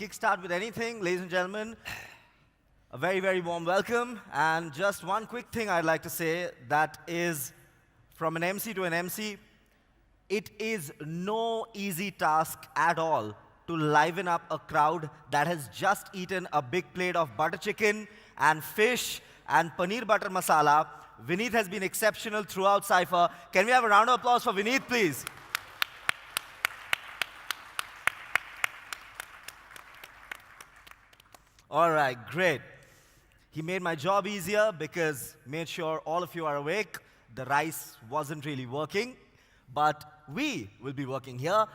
kickstart with anything, ladies and gentlemen, a very, very warm welcome. And just one quick thing I'd like to say, that is, from an MC to an MC, it is no easy task at all to liven up a crowd that has just eaten a big plate of butter chicken and fish and paneer butter masala. Vineet has been exceptional throughout Cypher. Can we have a round of applause for Vineet, please? All right, great. He made my job easier because made sure all of you are awake. The rice wasn't really working, but we will be working here.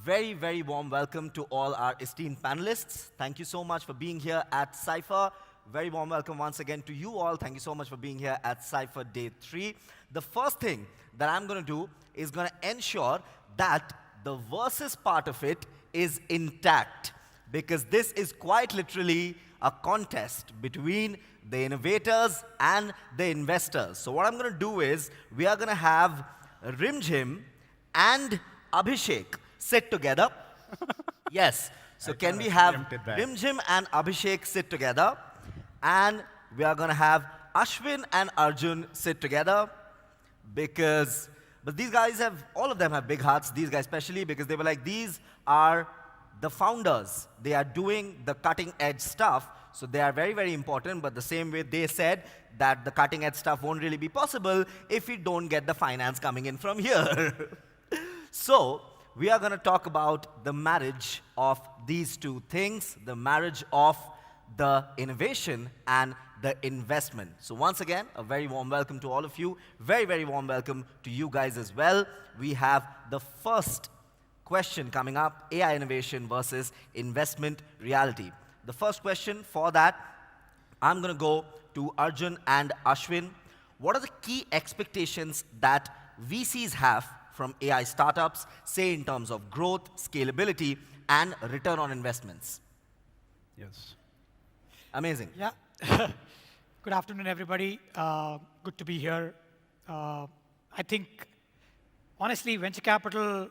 Very, very warm welcome to all our esteemed panelists. Thank you so much for being here at Cypher. Very warm welcome once again to you all. Thank you so much for being here at Cypher Day 3. The first thing that I'm going to do is going to ensure that the versus part of it is intact, because this is quite literally a contest between the innovators and the investors. So what I'm going to do is we are going to have Rimjhim and Abhishek sit together. Yes. So can we have Rimjhim and Abhishek sit together? And we are going to have Ashwin and Arjun sit together but these guys all of them have big hearts, these guys especially, because they were like, these are the founders. They are doing the cutting edge stuff. So they are very, very important, but the same way they said that the cutting edge stuff won't really be possible if we don't get the finance coming in from here. So we are going to talk about the marriage of these two things, the marriage of the innovation and the investment. So once again, a very warm welcome to all of you. Very, very warm welcome to you guys as well. We have the first question coming up, AI innovation versus investment reality. The first question for that, I'm going to go to Arjun and Ashwin. What are the key expectations that VCs have from AI startups, say in terms of growth, scalability, and return on investments? Yes. Amazing. Yeah. Good afternoon, everybody. Good to be here. I think, honestly, venture capital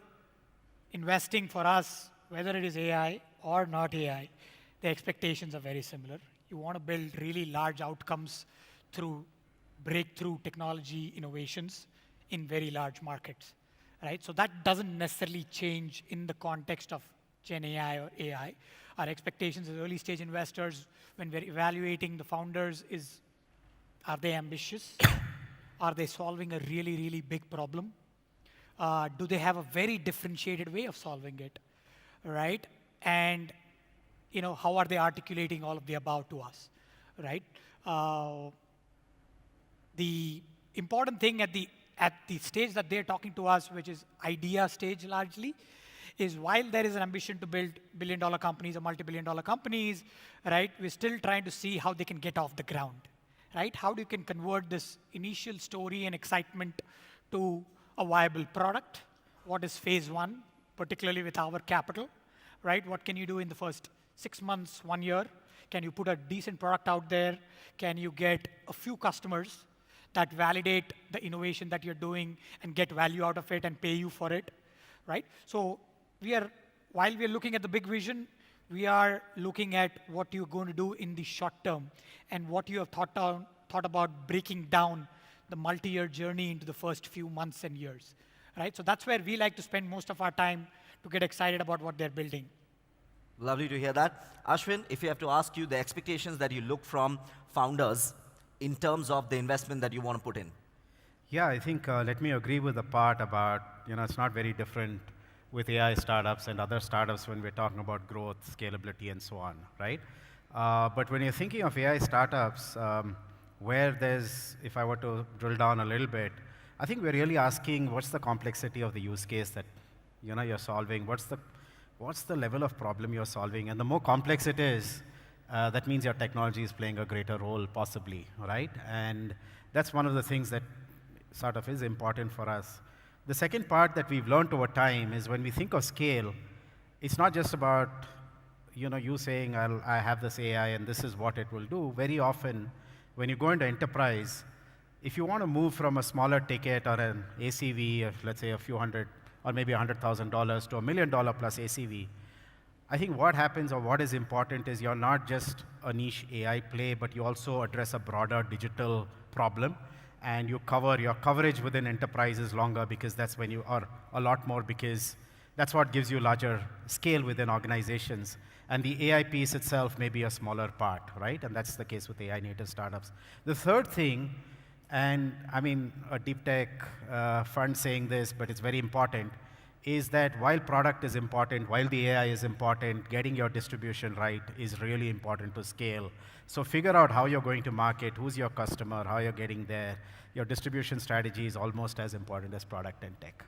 investing for us, whether it is AI or not AI, the expectations are very similar. You want to build really large outcomes through breakthrough technology innovations in very large markets, right? So that doesn't necessarily change in the context of Gen AI or AI. Our expectations as early stage investors, when we're evaluating the founders, is, are they ambitious? Are they solving a really, really big problem? Do they have a very differentiated way of solving it, right? And how are they articulating all of the above to us, right? The important thing at the stage that they're talking to us, which is idea stage largely, is while there is an ambition to build billion-dollar companies or multi-billion-dollar companies, right, we're still trying to see how they can get off the ground, right? How you can convert this initial story and excitement to a viable product. What is phase one, particularly with our capital, right? What can you do in the first 6 months, 1 year? Can you put a decent product out there? Can you get a few customers that validate the innovation that you're doing and get value out of it and pay you for it, right? So while we are looking at the big vision, we are looking at what you're going to do in the short term and what you have thought about breaking down the multi-year journey into the first few months and years, right? So that's where we like to spend most of our time to get excited about what they're building. Lovely to hear that. Ashwin, if you have to ask you the expectations that you look from founders in terms of the investment that you want to put in. Yeah, I think let me agree with the part about, it's not very different with AI startups and other startups when we're talking about growth, scalability, and so on, right? But when you're thinking of AI startups, if I were to drill down a little bit, I think we're really asking what's the complexity of the use case that you're solving, what's the level of problem you're solving, and the more complex it is, that means your technology is playing a greater role, possibly, right? And that's one of the things that sort of is important for us. The second part that we've learned over time is when we think of scale, it's not just about you saying, I have this AI and this is what it will do. Very often, when you go into enterprise, if you want to move from a smaller ticket or an ACV of, let's say, a few hundred or maybe $100,000 to $1 million plus ACV, I think what happens or what is important is you're not just a niche AI play, but you also address a broader digital problem. And your coverage within enterprise is longer because that's when you are a lot more because that's what gives you larger scale within organizations. And the AI piece itself may be a smaller part, right? And that's the case with AI native startups. The third thing, and I mean, a deep tech fund saying this, but it's very important, is that while product is important, while the AI is important, getting your distribution right is really important to scale. So figure out how you're going to market, who's your customer, how you're getting there. Your distribution strategy is almost as important as product and tech.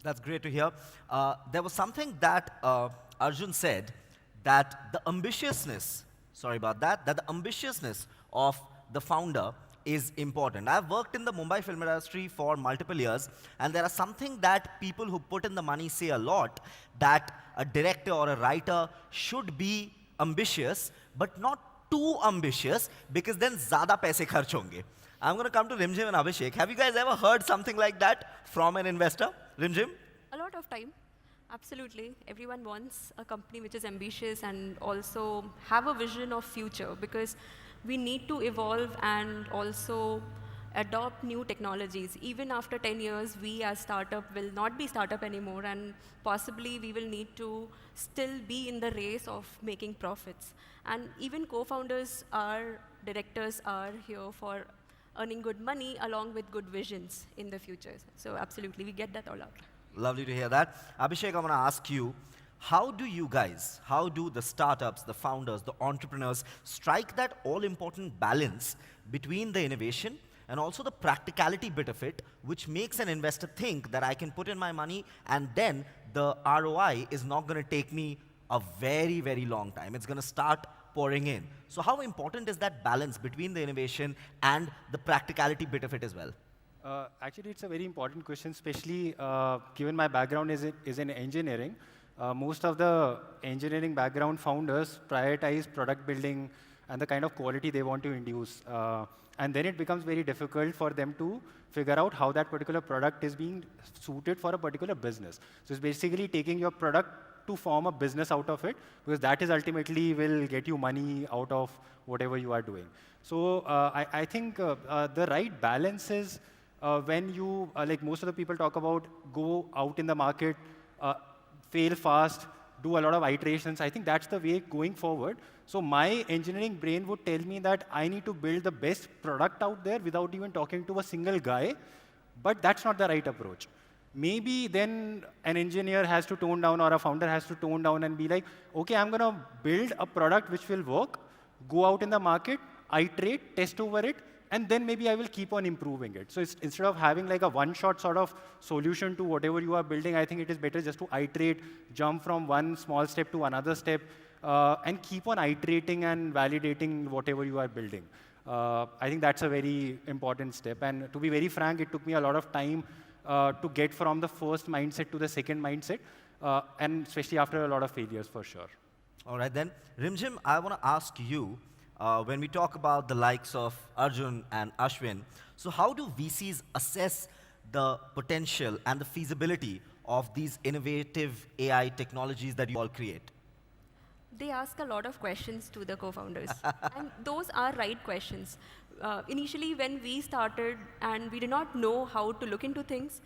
That's great to hear. There was something that Arjun said, that the ambitiousness, sorry about that, that the ambitiousness of the founder is important. I've worked in the Mumbai film industry for multiple years, and there are something that people who put in the money say a lot, that a director or a writer should be ambitious, but not too ambitious, because then ज़्यादा पैसे खर्च होंगे. I'm going to come to Rimjhim and Abhishek. Have you guys ever heard something like that from an investor? Rimjhim? A lot of time. Absolutely. Everyone wants a company which is ambitious and also have a vision of future, because we need to evolve and also adopt new technologies. Even after 10 years, we as startup will not be startup anymore, and possibly we will need to still be in the race of making profits. And even co-founders are, directors are here for earning good money along with good visions in the future. So absolutely, we get that all out. Lovely to hear that. Abhishek, I want to ask you, how do you guys, how do the startups, the founders, the entrepreneurs strike that all-important balance between the innovation and also the practicality bit of it, which makes an investor think that I can put in my money and then the ROI is not going to take me a very, very long time. It's going to start pouring in. So how important is that balance between the innovation and the practicality bit of it as well? Actually, it's a very important question, especially given my background is in engineering. Most of the engineering background founders prioritize product building and the kind of quality they want to induce. And then it becomes very difficult for them to figure out how that particular product is being suited for a particular business. So it's basically taking your product to form a business out of it, because that is ultimately will get you money out of whatever you are doing. So I think the right balance is when you, like most of the people talk about, go out in the market, fail fast, do a lot of iterations. I think that's the way going forward. So my engineering brain would tell me that I need to build the best product out there without even talking to a single guy, but that's not the right approach. Maybe then an engineer has to tone down or a founder has to tone down and be like, okay, I'm going to build a product which will work, go out in the market, iterate, test over it, and then maybe I will keep on improving it. So instead of having like a one-shot sort of solution to whatever you are building, I think it is better just to iterate, jump from one small step to another step, and keep on iterating and validating whatever you are building. I think that's a very important step. And to be very frank, it took me a lot of time to get from the first mindset to the second mindset, and especially after a lot of failures, for sure. All right, then. Rimjhim, I want to ask you, when we talk about the likes of Arjun and Ashwin, so how do VCs assess the potential and the feasibility of these innovative AI technologies that you all create? They ask a lot of questions to the co-founders, and those are right questions. Initially, when we started and we did not know how to look into things,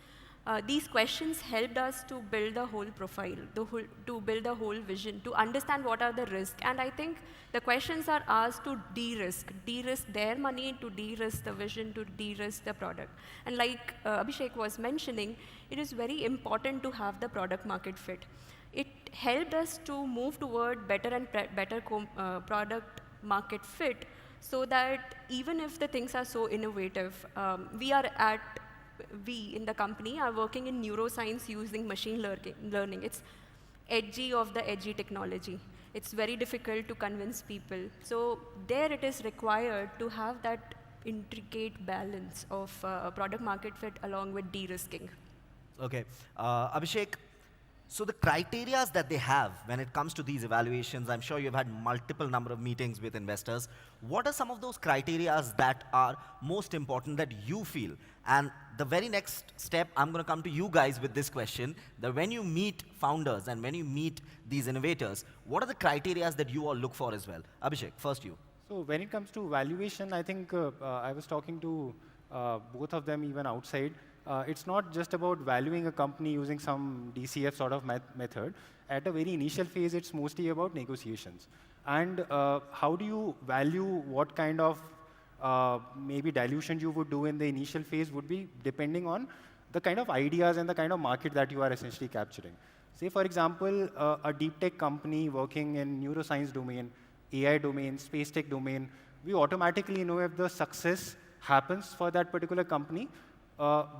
these questions helped us to build the whole profile, to build the whole vision, to understand what are the risks. And I think the questions are asked to de-risk their money, to de-risk the vision, to de-risk the product. And like Abhishek was mentioning, it is very important to have the product market fit. It helped us to move toward better and better product market fit, so that even if the things are so innovative, we in the company are working in neuroscience using machine learning. It's edgy of the edgy technology. It's very difficult to convince people. So there it is required to have that intricate balance of product market fit along with de-risking. Okay. Abhishek, So the criteria that they have when it comes to these evaluations, I'm sure you've had multiple number of meetings with investors. What are some of those criteria that are most important that you feel? And the very next step, I'm going to come to you guys with this question, that when you meet founders and when you meet these innovators, what are the criteria that you all look for as well? Abhishek, first you. So when it comes to valuation, I think I was talking to both of them even outside. It's not just about valuing a company using some DCF sort of method. At a very initial phase, it's mostly about negotiations. And how do you value what kind of maybe dilution you would do in the initial phase would be depending on the kind of ideas and the kind of market that you are essentially capturing. Say, for example, a deep tech company working in neuroscience domain, AI domain, space tech domain, we automatically know if the success happens for that particular company,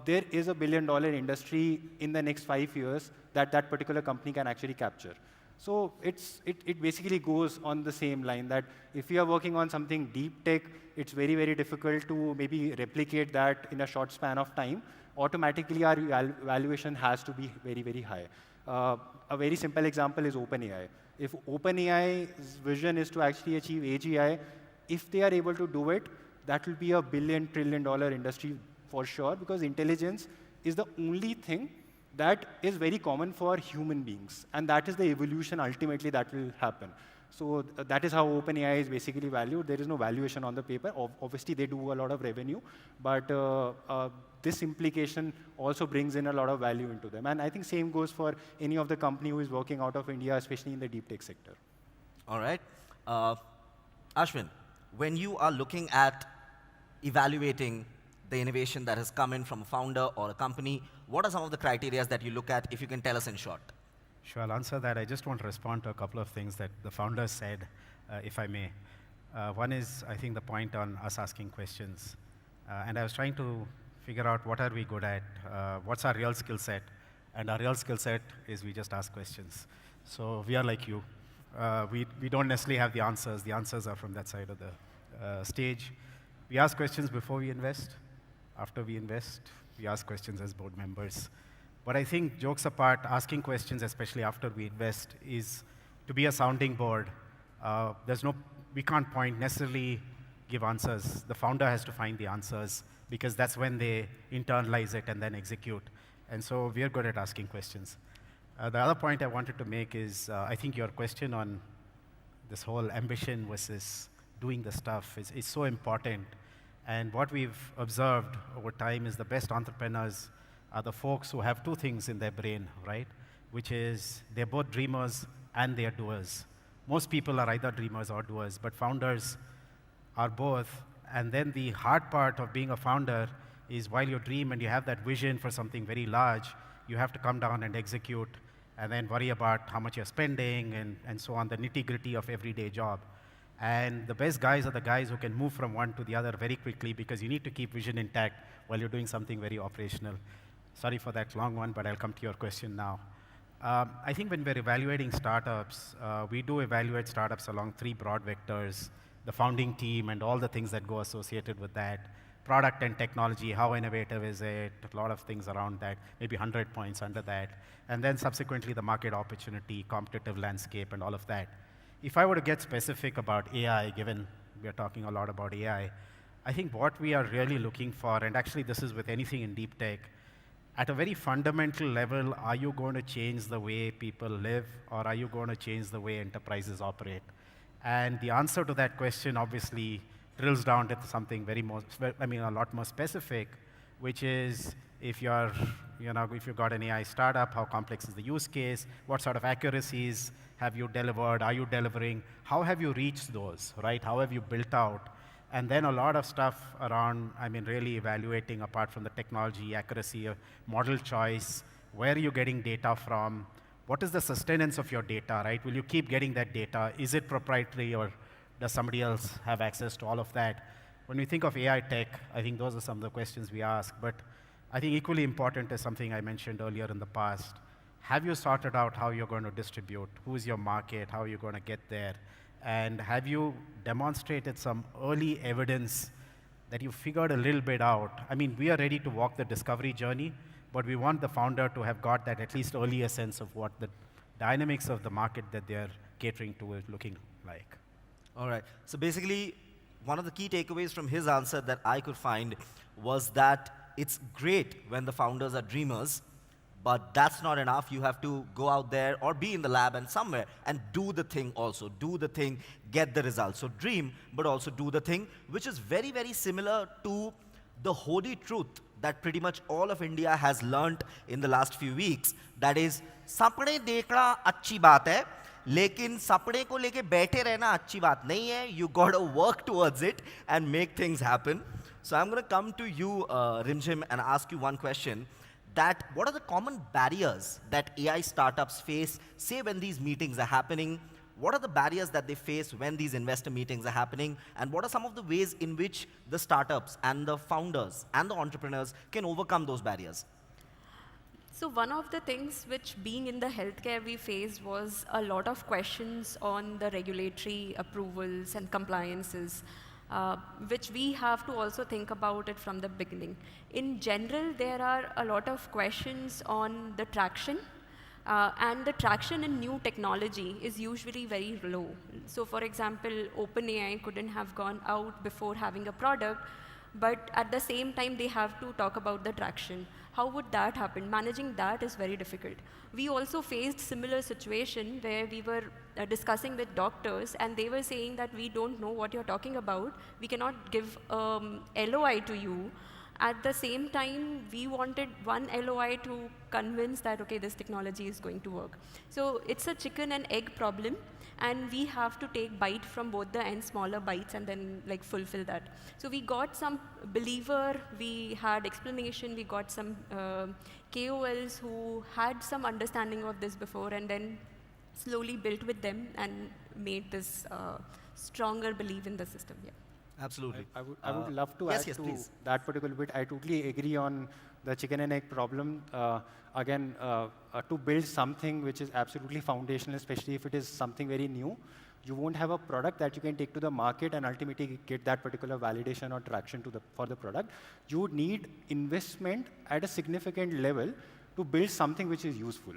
there is a $1 billion industry in the next 5 years that that particular company can actually capture. So it basically goes on the same line that if you are working on something deep tech, it's very, very difficult to maybe replicate that in a short span of time. Automatically, our valuation has to be very, very high. A very simple example is OpenAI. If OpenAI's vision is to actually achieve AGI, if they are able to do it, that will be a $1 billion, trillion industry for sure, because intelligence is the only thing that is very common for human beings. And that is the evolution ultimately that will happen. So that is how OpenAI is basically valued. There is no valuation on the paper. Obviously, they do a lot of revenue. But this implication also brings in a lot of value into them. And I think same goes for any of the company who is working out of India, especially in the deep tech sector. All right. Ashwin, when you are looking at evaluating the innovation that has come in from a founder or a company, what are some of the criteria that you look at, if you can tell us in short? Sure, I'll answer that. I just want to respond to a couple of things that the founders said, if I may. One is, I think, the point on us asking questions. And I was trying to figure out what are we good at, what's our real skill set. And our real skill set is we just ask questions. So we are like you. We don't necessarily have the answers. The answers are from that side of the stage. We ask questions before we invest. After we invest, we ask questions as board members. But I think, jokes apart, asking questions, especially after we invest, is to be a sounding board. We can't point necessarily give answers. The founder has to find the answers, because that's when they internalize it and then execute. And so we are good at asking questions. The other point I wanted to make is, I think your question on this whole ambition versus doing the stuff is so important. And what we've observed over time is the best entrepreneurs are the folks who have two things in their brain, right? Which is they're both dreamers and they're doers. Most people are either dreamers or doers, but founders are both. And then the hard part of being a founder is while you dream and you have that vision for something very large, you have to come down and execute and then worry about how much you're spending and so on, the nitty-gritty of everyday job. And the best guys are the guys who can move from one to the other very quickly, because you need to keep vision intact while you're doing something very operational. Sorry for that long one, but I'll come to your question now. I think when we're evaluating startups, we do evaluate startups along 3 broad vectors: the founding team and all the things that go associated with that, product and technology, how innovative is it, a lot of things around that, maybe 100 points under that, and then subsequently the market opportunity, competitive landscape, and all of that. If I were to get specific about AI, given we are talking a lot about AI, I think what we are really looking for, and actually this is with anything in deep tech, at a very fundamental level, are you going to change the way people live, or are you going to change the way enterprises operate? And the answer to that question obviously drills down to something a lot more specific, which is if you've got an AI startup, how complex is the use case? What sort of accuracies have you delivered? Are you delivering? How have you reached those, right? How have you built out? And then a lot of stuff around, really evaluating apart from the technology, accuracy, model choice, where are you getting data from? What is the sustenance of your data, right? Will you keep getting that data? Is it proprietary, or does somebody else have access to all of that? When we think of AI tech, I think those are some of the questions we ask. But I think equally important is something I mentioned earlier in the past. Have you sorted out how you're going to distribute? Who is your market? How are you going to get there? And have you demonstrated some early evidence that you figured a little bit out? We are ready to walk the discovery journey, but we want the founder to have got that at least earlier sense of what the dynamics of the market that they're catering to is looking like. All right. So basically, one of the key takeaways from his answer that I could find was that it's great when the founders are dreamers, but that's not enough. You have to go out there or be in the lab and somewhere and do the thing also. Do the thing, get the results. So dream, but also do the thing, which is very, very similar to the holy truth that pretty much all of India has learnt in the last few weeks. That is, sapne dekhna अच्छी बात है, लेकिन सपने को लेके बैठे रहना अच्छी बात नहीं है. You gotta work towards it and make things happen. So I'm gonna come to you, Rimjhim, and ask you one question. That what are the common barriers that AI startups face, say when these meetings are happening? What are the barriers that they face when these investor meetings are happening? And what are some of the ways in which the startups and the founders and the entrepreneurs can overcome those barriers? So one of the things which being in the healthcare we faced was a lot of questions on the regulatory approvals and compliances, which we have to also think about it from the beginning. In general, there are a lot of questions on the traction, and the traction in new technology is usually very low. So for example, OpenAI couldn't have gone out before having a product, but at the same time, they have to talk about the traction. How would that happen? Managing that is very difficult. We also faced similar situation where we were discussing with doctors and they were saying that we don't know what you're talking about. We cannot give LOI to you. At the same time, we wanted one LOI to convince that, okay, this technology is going to work. So it's a chicken and egg problem. And we have to take bite from both the ends, smaller bites, and then like fulfill that. So we got some believer, we had explanation, we got some KOLs who had some understanding of this before, and then slowly built with them and made this stronger belief in the system. Yeah. Absolutely. I would love to yes, add yes, to please. that particular bit. I totally agree on the chicken and egg problem. Again, to build something which is absolutely foundational, especially if it is something very new, you won't have a product that you can take to the market and ultimately get that particular validation or traction for the product. You would need investment at a significant level to build something which is useful.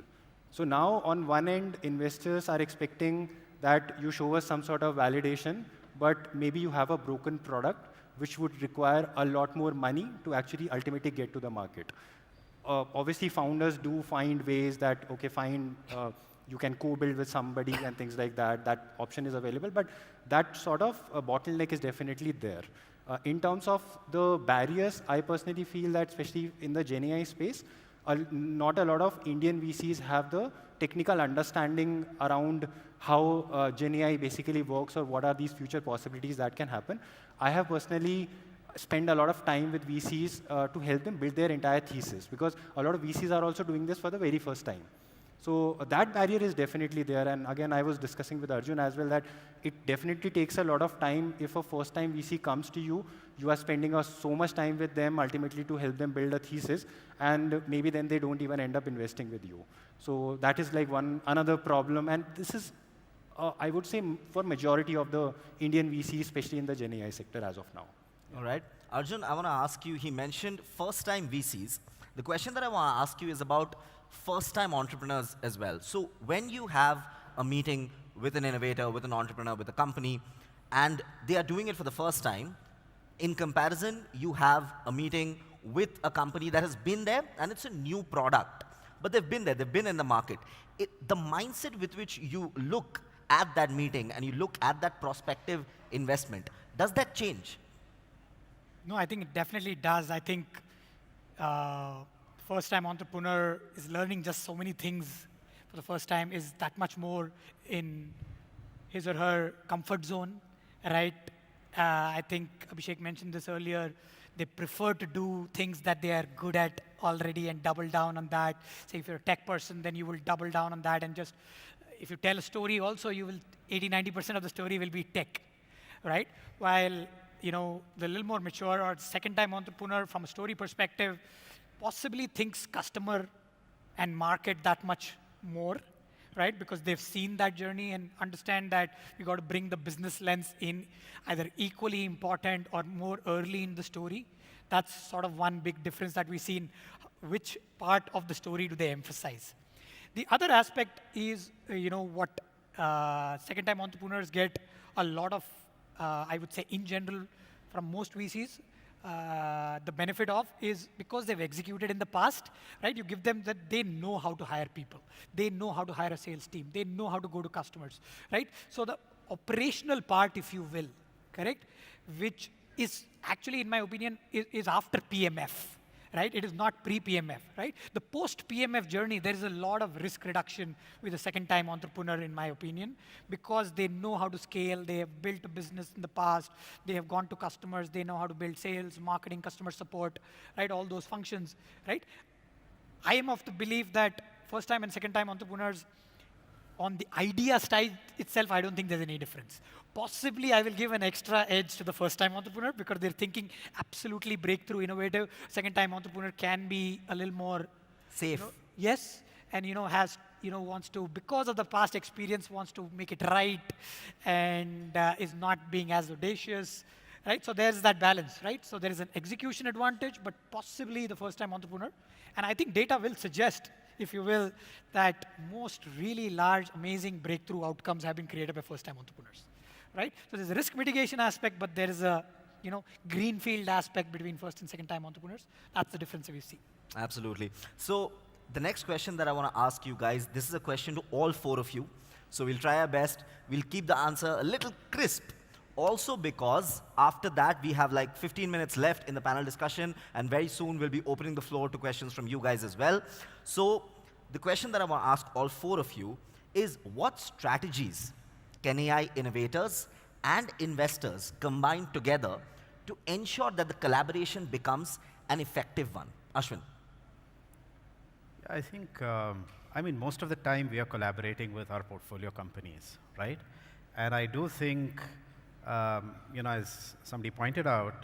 So now, on one end, investors are expecting that you show us some sort of validation, but maybe you have a broken product which would require a lot more money to actually ultimately get to the market. Obviously, founders do find ways that, okay, fine, you can co-build with somebody and things like that. That option is available, but that sort of bottleneck is definitely there. In terms of the barriers, I personally feel that, especially in the GenAI space, not a lot of Indian VCs have the technical understanding around how GenAI basically works or what are these future possibilities that can happen. I have personally spent a lot of time with VCs to help them build their entire thesis, because a lot of VCs are also doing this for the very first time. So that barrier is definitely there. And again, I was discussing with Arjun as well that it definitely takes a lot of time. If a first-time VC comes to you, you are spending so much time with them ultimately to help them build a thesis, and maybe then they don't even end up investing with you. So that is like another problem. And this is, I would say, for majority of the Indian VCs, especially in the GenAI sector as of now. All right. Arjun, I want to ask you, he mentioned first-time VCs. The question that I want to ask you is about first-time entrepreneurs as well. So when you have a meeting with an innovator, with an entrepreneur, with a company, and they are doing it for the first time, in comparison, you have a meeting with a company that has been there, and it's a new product. But they've been there, they've been in the market. The mindset with which you look at that meeting and you look at that prospective investment, does that change? No, I think it definitely does. I think first-time entrepreneur is learning just so many things for the first time, is that much more in his or her comfort zone, right? I think Abhishek mentioned this earlier. They prefer to do things that they are good at already and double down on that. Say if you're a tech person, then you will double down on that, and just, if you tell a story also, you will, 80-90% of the story will be tech, right? While, you know, the little more mature or second-time entrepreneur from a story perspective possibly thinks customer and market that much more, right? Because they've seen that journey and understand that you got to bring the business lens in either equally important or more early in the story. That's sort of one big difference that we've seen which part of the story do they emphasize. The other aspect is, what second-time entrepreneurs get a lot of, I would say, in general, from most VCs, the benefit of is because they've executed in the past, right? You give them that they know how to hire people. They know how to hire a sales team. They know how to go to customers, right? So the operational part, if you will, correct, which is actually, in my opinion, is after PMF, right? It is not pre-PMF, right? The post-PMF journey, there is a lot of risk reduction with a second-time entrepreneur, in my opinion, because they know how to scale, they have built a business in the past, they have gone to customers, they know how to build sales, marketing, customer support, right? All those functions, right? I am of the belief that first-time and second-time entrepreneurs, on the idea side itself, I don't think there's any difference. Possibly, I will give an extra edge to the first-time entrepreneur because they're thinking absolutely breakthrough, innovative. Second-time entrepreneur can be a little more Safe. yes, and has wants to, because of the past experience, wants to make it right, and is not being as audacious, right? So there's that balance, right? So there is an execution advantage, but possibly the first-time entrepreneur, and I think data will suggest, if you will, that most really large, amazing breakthrough outcomes have been created by first-time entrepreneurs, right? So there's a risk mitigation aspect, but there is a greenfield aspect between first and second-time entrepreneurs. That's the difference that we see. Absolutely. So the next question that I want to ask you guys, this is a question to all four of you. So we'll try our best. We'll keep the answer a little crisp. Also because after that, we have like 15 minutes left in the panel discussion, and very soon we'll be opening the floor to questions from you guys as well. So the question that I want to ask all four of you is, what strategies can AI innovators and investors combine together to ensure that the collaboration becomes an effective one? Ashwin. I think, most of the time we are collaborating with our portfolio companies, right? And I do think, as somebody pointed out,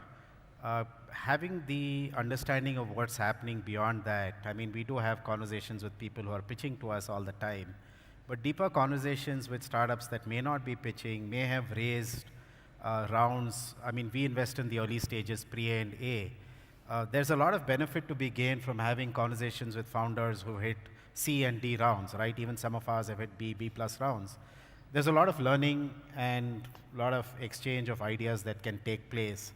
having the understanding of what's happening beyond that, we do have conversations with people who are pitching to us all the time, but deeper conversations with startups that may not be pitching, may have raised rounds. We invest in the early stages, pre and A. There's a lot of benefit to be gained from having conversations with founders who hit C and D rounds, right? Even some of us have hit B plus rounds. There's a lot of learning and a lot of exchange of ideas that can take place.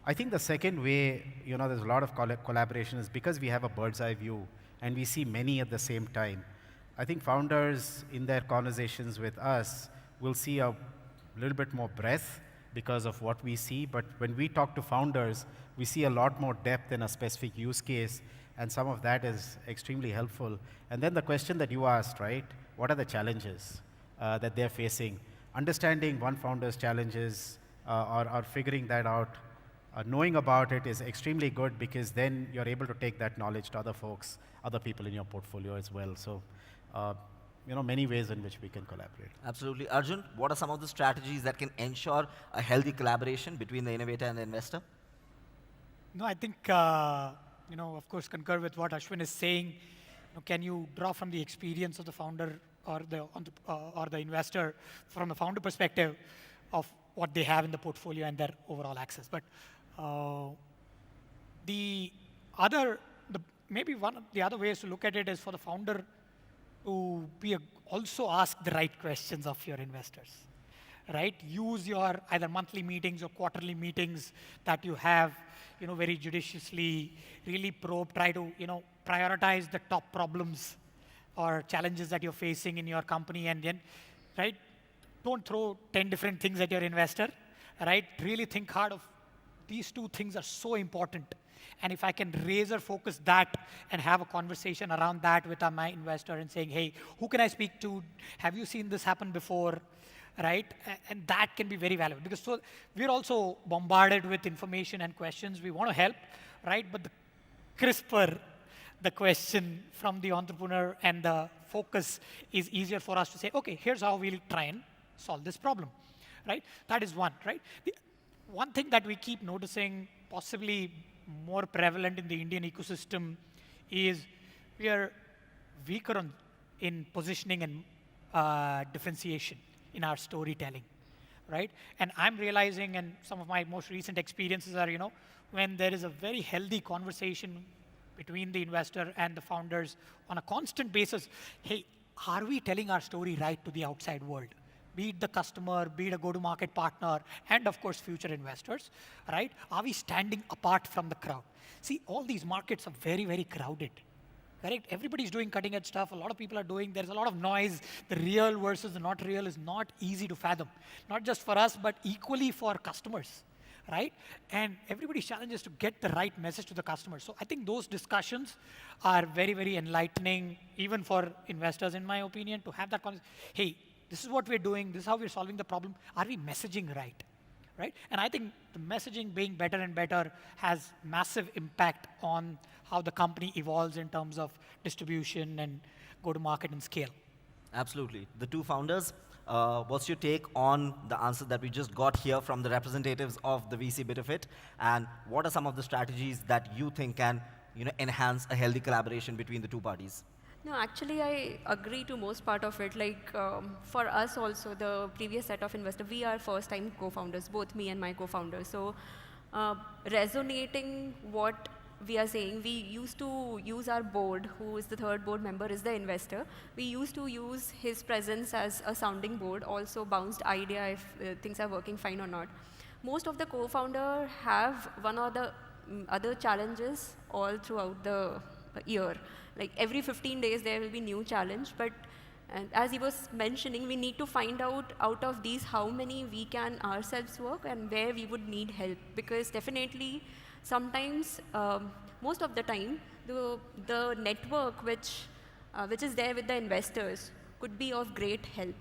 I think the second way, there's a lot of collaboration is because we have a bird's eye view and we see many at the same time. I think founders in their conversations with us will see a little bit more breadth because of what we see, but when we talk to founders, we see a lot more depth in a specific use case, and some of that is extremely helpful. And then the question that you asked, right? What are the challenges that they're facing? Understanding one founder's challenges or figuring that out, knowing about it is extremely good because then you're able to take that knowledge to other folks, other people in your portfolio as well. So, many ways in which we can collaborate. Absolutely. Arjun, what are some of the strategies that can ensure a healthy collaboration between the innovator and the investor? No, I think, of course, concur with what Ashwin is saying. Can you draw from the experience of the founder or the investor from the founder perspective of what they have in the portfolio and their overall access? But maybe one of the other ways to look at it is for the founder to also ask the right questions of your investors, right? Use your either monthly meetings or quarterly meetings that you have, very judiciously, really probe, try to, prioritize the top problems or challenges that you're facing in your company, and then, right? Don't throw 10 different things at your investor, right? Really think hard of these two things are so important. And if I can razor focus that and have a conversation around that with my investor and saying, hey, who can I speak to? Have you seen this happen before? Right? And that can be very valuable because so we're also bombarded with information and questions. We want to help, right? But the crisper the question from the entrepreneur and the focus is easier for us to say, okay, here's how we'll try and solve this problem, right? That is one, right? The one thing that we keep noticing, possibly more prevalent in the Indian ecosystem, is we are weaker in positioning and differentiation in our storytelling, right? And I'm realizing, and some of my most recent experiences are, when there is a very healthy conversation between the investor and the founders on a constant basis. Hey, are we telling our story right to the outside world? Be it the customer, be it a go-to-market partner, and of course, future investors, right? Are we standing apart from the crowd? See, all these markets are very, very crowded. Correct? Everybody's doing cutting edge stuff. A lot of people are doing, there's a lot of noise. The real versus the not real is not easy to fathom. Not just for us, but equally for customers, right? And everybody's challenge is to get the right message to the customer. So I think those discussions are very, very enlightening, even for investors, in my opinion, to have that conversation. Hey, this is what we're doing. This is how we're solving the problem. Are we messaging right? Right? And I think the messaging being better and better has massive impact on how the company evolves in terms of distribution and go-to-market and scale. Absolutely. The two founders, what's your take on the answer that we just got here from the representatives of the VC bit of it? And what are some of the strategies that you think can enhance a healthy collaboration between the two parties? No, actually, I agree to most part of it. Like, for us also, the previous set of investors, we are first-time co-founders, both me and my co-founders. So, resonating what we are saying, we used to use our board, who is the third board member, is the investor. We used to use his presence as a sounding board, also bounced idea if things are working fine or not. Most of the co-founder have one or the other challenges all throughout the year. Like every 15 days, there will be new challenge. But and as he was mentioning, we need to find out of these how many we can ourselves work and where we would need help. Because definitely, sometimes, most of the time, the network which is there with the investors could be of great help.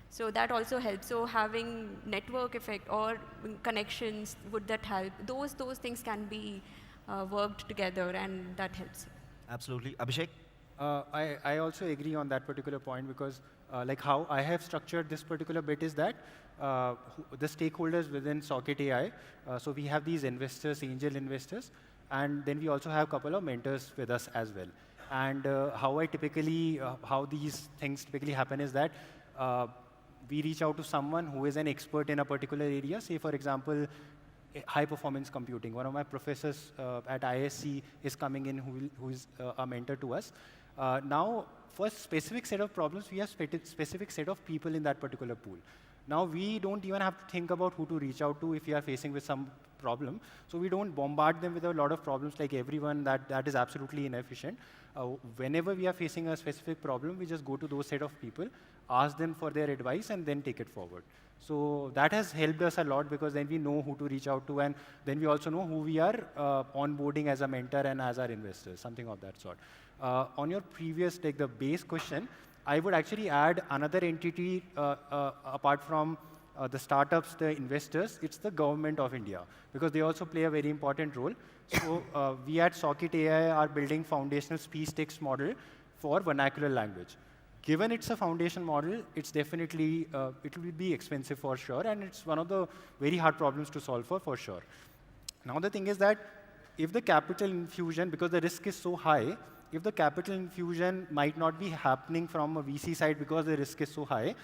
So that also helps. So having network effect or connections, would that help? Those things can be worked together, and that helps. Absolutely. Abhishek? I also agree on that particular point because like how I have structured this particular bit is that the stakeholders within Soket AI, so we have these investors, angel investors, and then we also have a couple of mentors with us as well. And how these things typically happen is that we reach out to someone who is an expert in a particular area. Say, for example, high performance computing. One of my professors at ISC is coming in who is a mentor to us. Now, for a specific set of problems, we have specific set of people in that particular pool. Now, we don't even have to think about who to reach out to if we are facing with some problem. So we don't bombard them with a lot of problems like everyone. That is absolutely inefficient. Whenever we are facing a specific problem, we just go to those set of people, ask them for their advice, and then take it forward. So that has helped us a lot because then we know who to reach out to, and then we also know who we are onboarding as a mentor and as our investors, something of that sort. On your previous, like the base question, I would actually add another entity apart from the startups, the investors. It's the government of India because they also play a very important role. So we at Soket AI are building foundational speech text model for vernacular language. Given it's a foundation model, it's definitely, it will be expensive for sure, and it's one of the very hard problems to solve for sure. Now the thing is that if the capital infusion, because the risk is so high, if the capital infusion might not be happening from a VC side because the risk is so high,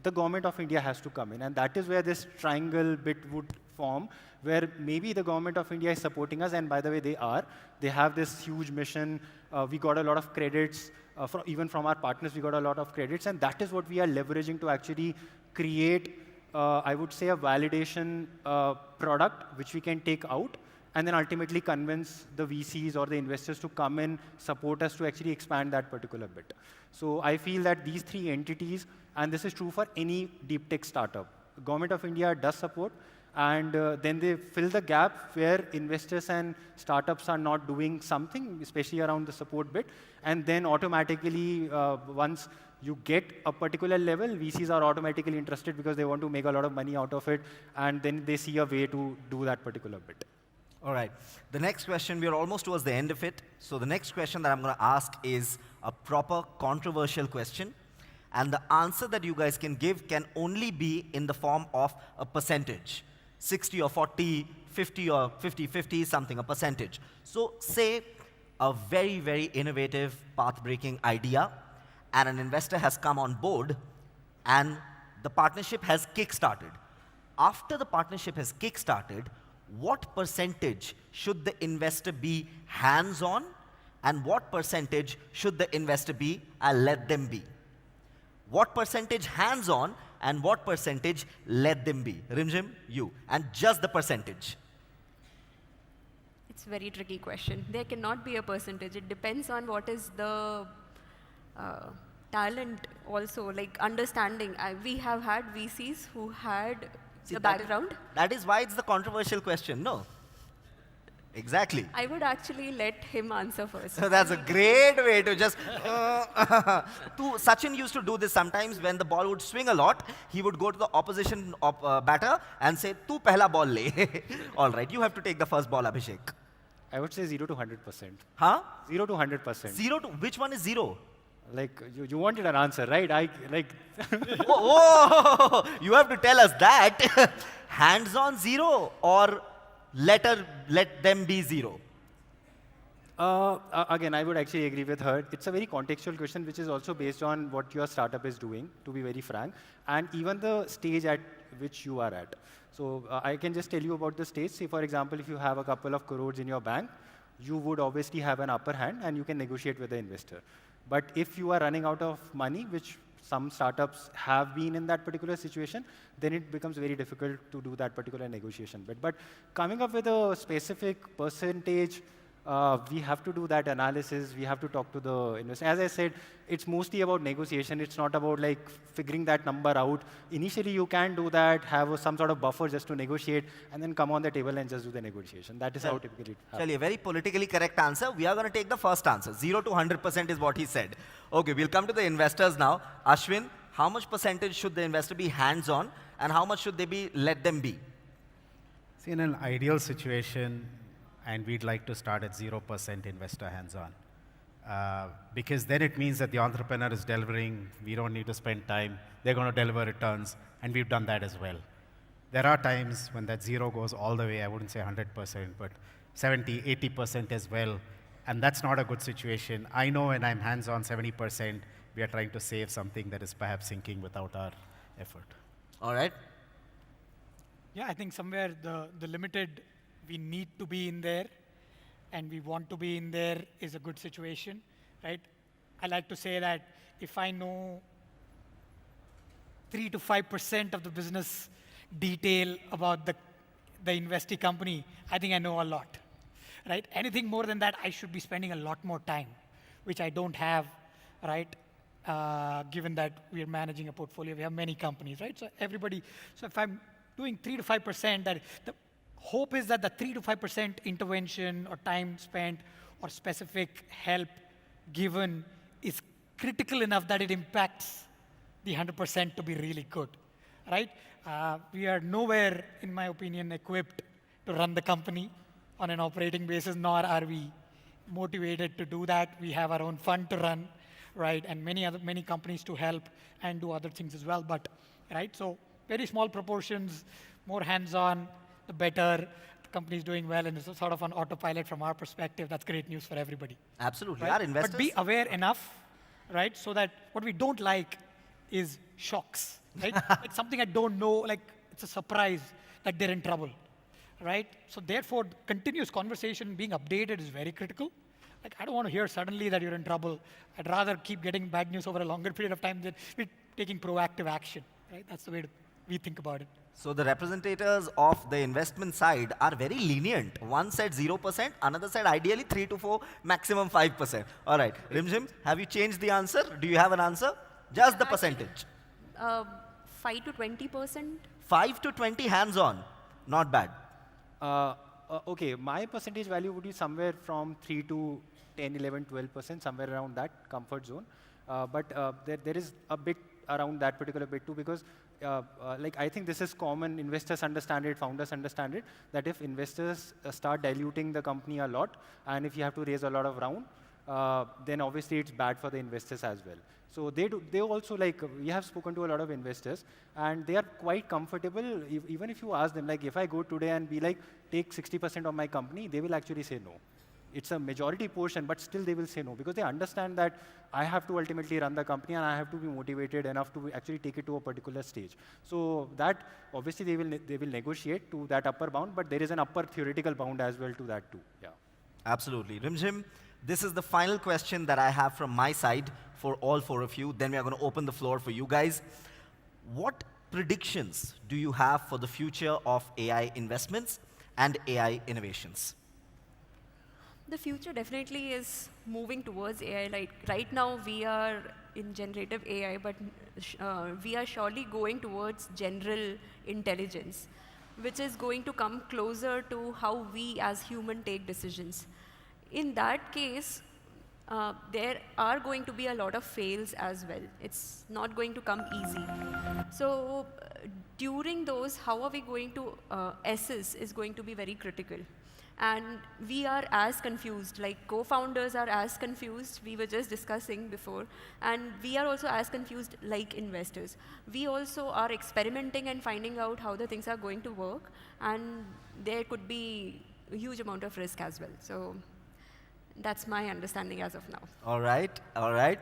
the government of India has to come in. And that is where this triangle bit would form, where maybe the government of India is supporting us, and by the way, they are. They have this huge mission. We got a lot of credits. Even from our partners, we got a lot of credits, and that is what we are leveraging to actually create, I would say, a validation product which we can take out, and then ultimately convince the VCs or the investors to come in, support us to actually expand that particular bit. So I feel that these three entities, and this is true for any deep tech startup, the government of India does support, and then they fill the gap where investors and startups are not doing something, especially around the support bit. And then automatically, once you get a particular level, VCs are automatically interested because they want to make a lot of money out of it, and then they see a way to do that particular bit. All right. The next question, we're almost towards the end of it. So the next question that I'm going to ask is a proper controversial question. And the answer that you guys can give can only be in the form of a percentage. 60 or 40, 50 or 50-50, something, a percentage. So say a very, very innovative, path-breaking idea, and an investor has come on board, and the partnership has kick-started. After the partnership has kick-started, what percentage should the investor be hands-on, and what percentage should the investor be? I'll let them be. What percentage hands-on and what percentage let them be? Rimjhim, you, and just the percentage. It's a very tricky question. There cannot be a percentage. It depends on what is the talent also, like understanding. We have had VCs who had See, the background. That is why it's the controversial question, no? Exactly. I would actually let him answer first. So that's a great way to just. Sachin used to do this sometimes when the ball would swing a lot. He would go to the opposition batter and say, "Tu pehla ball le." All right, you have to take the first ball, Abhishek. I would say 0 to 100%. Huh? 0 to 100%. 0 to which one is 0? Like, you wanted an answer, right? Oh, you have to tell us that. Hands-on 0 or let them be 0? Again, I would actually agree with her. It's a very contextual question, which is also based on what your startup is doing, to be very frank, and even the stage at which you are at. So I can just tell you about the stage. Say, for example, if you have a couple of crores in your bank, you would obviously have an upper hand, and you can negotiate with the investor. But if you are running out of money, which some startups have been in that particular situation, then it becomes very difficult to do that particular negotiation. But coming up with a specific percentage, we have to do that analysis. We have to talk to the investor. As I said, it's mostly about negotiation. It's not about like figuring that number out. Initially, you can do that, have some sort of buffer just to negotiate, and then come on the table and just do the negotiation. That is how typically it happens. Actually, a very politically correct answer. We are going to take the first answer. 0 to 100% is what he said. Okay, we'll come to the investors now. Ashwin, how much percentage should the investor be hands-on, and how much should they be let them be? See, in an ideal situation, and we'd like to start at 0% investor hands-on. Because then it means that the entrepreneur is delivering, we don't need to spend time, they're going to deliver returns, and we've done that as well. There are times when that 0 goes all the way, I wouldn't say 100%, but 70, 80% as well, and that's not a good situation. I know when I'm hands-on 70%, we are trying to save something that is perhaps sinking without our effort. All right. Yeah, I think somewhere the limited, we need to be in there and we want to be in there is a good situation, right? I like to say that if I know 3 to 5% of the business detail about the investee company, I think I know a lot, right? Anything more than that, I should be spending a lot more time, which I don't have, right? Given that we are managing a portfolio, we have many companies, right? So if I'm doing 3 to 5%, that the hope is that the 3 to 5% intervention or time spent or specific help given is critical enough that it impacts the 100% to be really good, right? We are nowhere, in my opinion, equipped to run the company on an operating basis, nor are we motivated to do that. We have our own fund to run, right? And many companies to help and do other things as well, but, right? So very small proportions, more hands-on, the better. The company is doing well, and it's a sort of an autopilot from our perspective. That's great news for everybody. Absolutely. Right? Our investors. But be aware enough, right, so that what we don't like is shocks, right? Like something I don't know, like it's a surprise that they're in trouble, right? So therefore, continuous conversation, being updated is very critical. Like I don't want to hear suddenly that you're in trouble. I'd rather keep getting bad news over a longer period of time than we're taking proactive action, right? That's the way we think about it. So the representatives of the investment side are very lenient. One said 0%, another said ideally 3 to 4, maximum 5%. All right, Rimjhim, have you changed the answer? Do you have an answer? Just the percentage. 5 to 20%. 5 to 20 hands-on, not bad. Okay, my percentage value would be somewhere from 3 to 10, 11, 12%, somewhere around that comfort zone. But there is a bit around that particular bit too, because like I think this is common. Investors understand it, founders understand it, that if investors start diluting the company a lot, and if you have to raise a lot of round, then obviously it's bad for the investors as well. So they also, like, we have spoken to a lot of investors, and they are quite comfortable. Even if you ask them, like, if I go today and be like, take 60% of my company, they will actually say no. It's a majority portion, but still they will say no, because they understand that I have to ultimately run the company, and I have to be motivated enough to actually take it to a particular stage. So that, obviously, they will negotiate to that upper bound, but there is an upper theoretical bound as well to that too. Yeah. Absolutely. Rimjhim, This is the final question that I have from my side for all four of you. Then we are going to open the floor for you guys. What predictions do you have for the future of AI investments and AI innovations? The future definitely is moving towards AI. Like right now, we are in generative AI, but we are surely going towards general intelligence, which is going to come closer to how we as human take decisions. In that case, there are going to be a lot of fails as well. It's not going to come easy. So during those, how are we going to assess is going to be very critical. And we are as confused, like co-founders are as confused, we were just discussing before, and we are also as confused like investors. We also are experimenting and finding out how the things are going to work, and there could be a huge amount of risk as well. So that's my understanding as of now. All right, all right.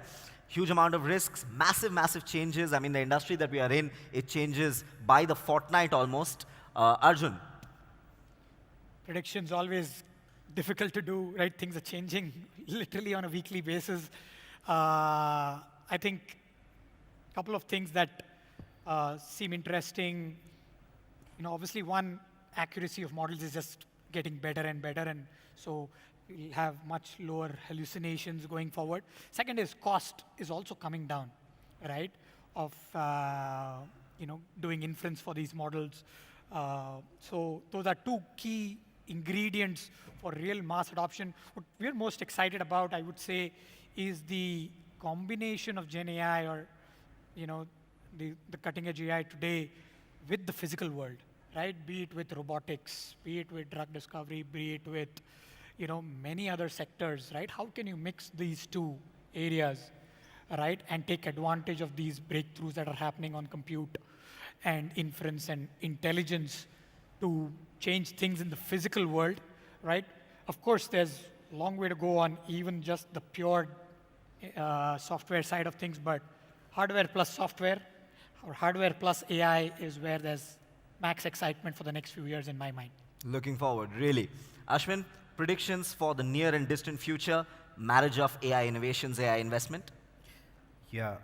Huge amount of risks, massive, massive changes. I mean, the industry that we are in, it changes by the fortnight almost. Arjun. Predictions always difficult to do, right? Things are changing literally on a weekly basis. I think a couple of things that seem interesting. Obviously one, accuracy of models is just getting better and better, and so we'll have much lower hallucinations going forward. Second is cost is also coming down, right? Of doing inference for these models. So those are two key ingredients for real mass adoption. What we're most excited about, I would say, is the combination of Gen AI or the cutting edge AI today with the physical world, right? Be it with robotics, be it with drug discovery, be it with many other sectors, right? How can you mix these two areas, right, and take advantage of these breakthroughs that are happening on compute and inference and intelligence to change things in the physical world, right? Of course, there's a long way to go on even just the pure software side of things, but hardware plus software or hardware plus AI is where there's max excitement for the next few years in my mind. Looking forward, really. Ashwin, predictions for the near and distant future, marriage of AI innovations, AI investment? Yeah,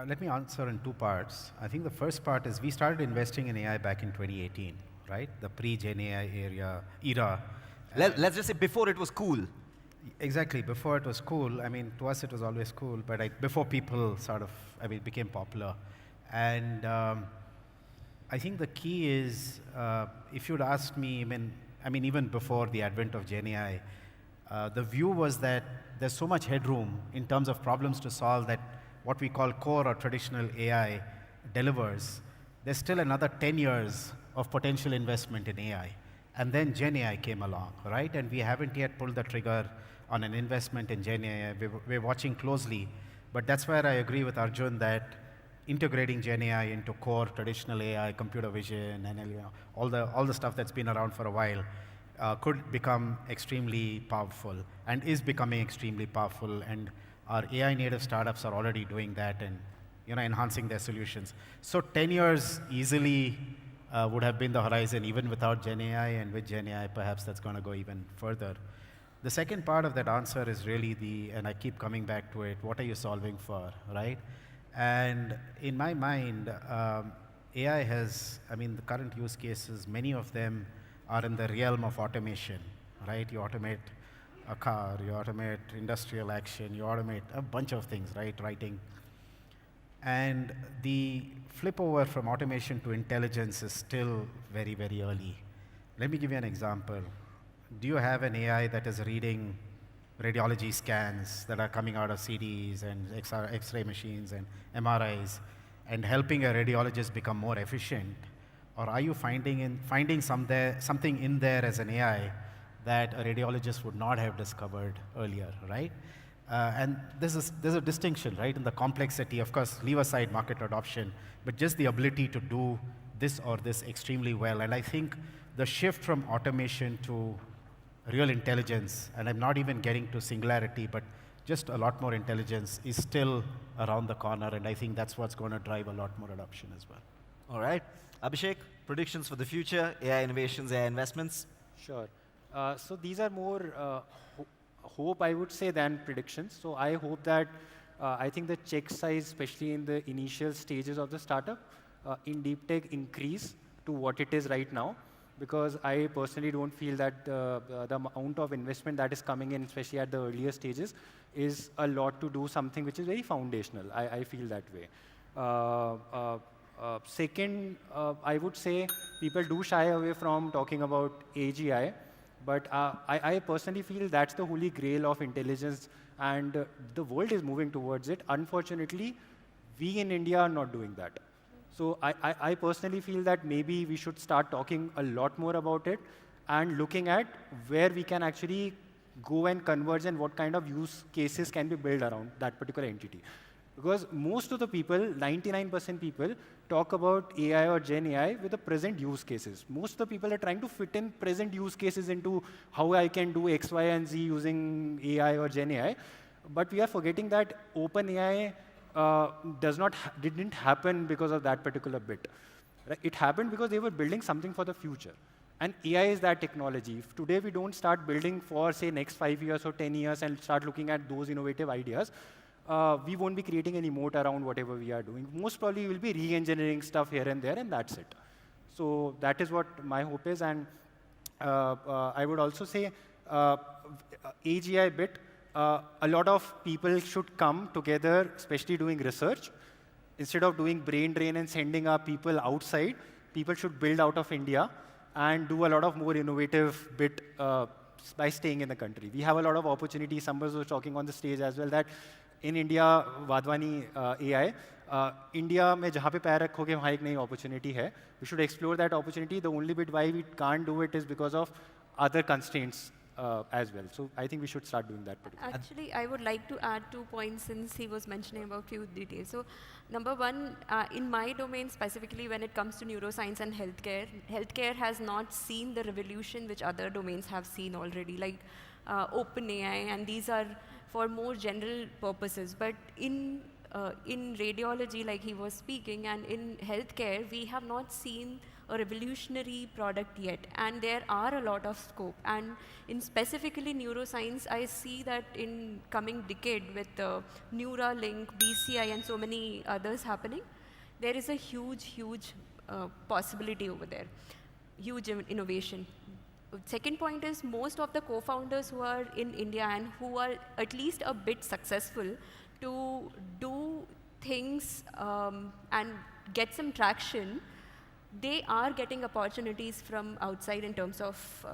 let me answer in two parts. I think the first part is we started investing in AI back in 2018, right? The pre-Gen AI era. Let's just say before it was cool. Exactly, before it was cool. I mean, to us it was always cool, but before people became popular. And I think the key is, if you'd asked me, even before the advent of Gen AI, the view was that there's so much headroom in terms of problems to solve that what we call core or traditional AI delivers. There's still another 10 years of potential investment in AI. And then Gen AI came along, right? And we haven't yet pulled the trigger on an investment in Gen AI. We're watching closely. But that's where I agree with Arjun that integrating Gen AI into core traditional AI, computer vision, and all the stuff that's been around for a while could become extremely powerful and is becoming extremely powerful. And our AI native startups are already doing that and enhancing their solutions. So 10 years easily would have been the horizon even without Gen AI, and with Gen AI perhaps that's going to go even further. The second part of that answer is really and I keep coming back to it, what are you solving for, right? And in my mind, AI has, the current use cases, many of them are in the realm of automation, right? You automate a car, you automate industrial action, you automate a bunch of things, right? Writing. And the flip over from automation to intelligence is still very, very early. Let me give you an example. Do you have an AI that is reading radiology scans that are coming out of CDs and X-ray machines and MRIs and helping a radiologist become more efficient? Or are you finding something in there as an AI that a radiologist would not have discovered earlier, right? And there's a distinction, right, in the complexity. Of course, leave aside market adoption, but just the ability to do this or this extremely well. And I think the shift from automation to real intelligence, and I'm not even getting to singularity, but just a lot more intelligence is still around the corner, and I think that's what's going to drive a lot more adoption as well. All right. Abhishek, predictions for the future, AI innovations, AI investments? Sure. So these are more hope, I would say, than predictions. So I hope that I think the check size, especially in the initial stages of the startup, in deep tech increase to what it is right now. Because I personally don't feel that the amount of investment that is coming in, especially at the earlier stages, is a lot to do something which is very foundational. I feel that way. Second, I would say people do shy away from talking about AGI, but I personally feel that's the holy grail of intelligence, and the world is moving towards it. Unfortunately, we in India are not doing that. So I personally feel that maybe we should start talking a lot more about it and looking at where we can actually go and converge and what kind of use cases can be built around that particular entity. Because most of the people, 99% people, talk about AI or Gen AI with the present use cases. Most of the people are trying to fit in present use cases into how I can do X, Y, and Z using AI or Gen AI. But we are forgetting that OpenAI didn't happen because of that particular bit. Right? It happened because they were building something for the future. And AI is that technology. If today we don't start building for, say, next 5 years or 10 years and start looking at those innovative ideas, we won't be creating any moat around whatever we are doing. Most probably we'll be re-engineering stuff here and there, and that's it. So that is what my hope is. And I would also say AGI bit, a lot of people should come together, especially doing research. Instead of doing brain drain and sending our people outside, people should build out of India and do a lot of more innovative bit by staying in the country. We have a lot of opportunities. Somebody was talking on the stage as well that in India, Vadwani AI, India में जहाँ पे पैर रखोगे वहाँ एक नई opportunity है. We should explore that opportunity. The only bit why we can't do it is because of other constraints as well. So I think we should start doing that. Actually, I would like to add 2 points since he was mentioning about few details. So number one, in my domain specifically when it comes to neuroscience and healthcare has not seen the revolution which other domains have seen already, like OpenAI, and these are for more general purposes. But in radiology, like he was speaking, and in healthcare, we have not seen a revolutionary product yet, and there are a lot of scope. And in specifically neuroscience, I see that in coming decade with Neuralink, BCI, and so many others happening, there is a huge possibility over there, huge innovation. Second point is most of the co-founders who are in India and who are at least a bit successful to do things and get some traction, they are getting opportunities from outside in terms of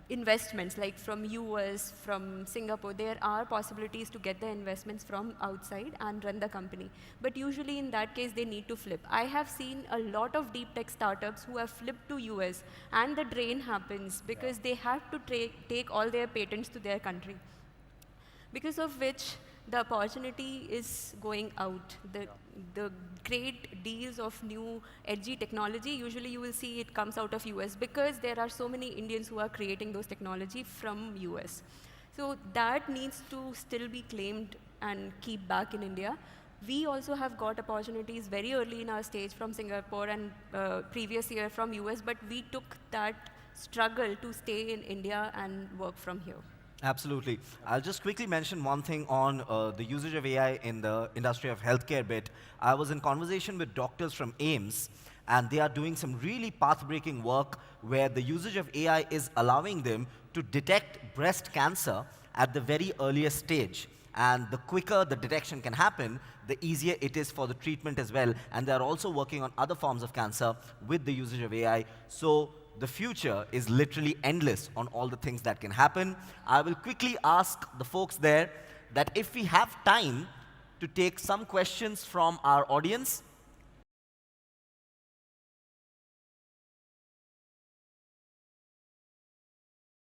investments, like from US, from Singapore. There are possibilities to get the investments from outside and run the company. But usually in that case, they need to flip. I have seen a lot of deep tech startups who have flipped to US, and the drain happens because they have to take all their patents to their country, because of which the opportunity is going out. The great deals of new edgy technology, usually you will see it comes out of US because there are so many Indians who are creating those technology from US. So that needs to still be claimed and keep back in India. We also have got opportunities very early in our stage from Singapore and previous year from US, but we took that struggle to stay in India and work from here. Absolutely. I'll just quickly mention one thing on the usage of AI in the industry of healthcare bit. I was in conversation with doctors from AIMS, and they are doing some really path-breaking work where the usage of AI is allowing them to detect breast cancer at the very earliest stage. And the quicker the detection can happen, the easier it is for the treatment as well. And they're also working on other forms of cancer with the usage of AI. So the future is literally endless on all the things that can happen. I will quickly ask the folks there that if we have time to take some questions from our audience,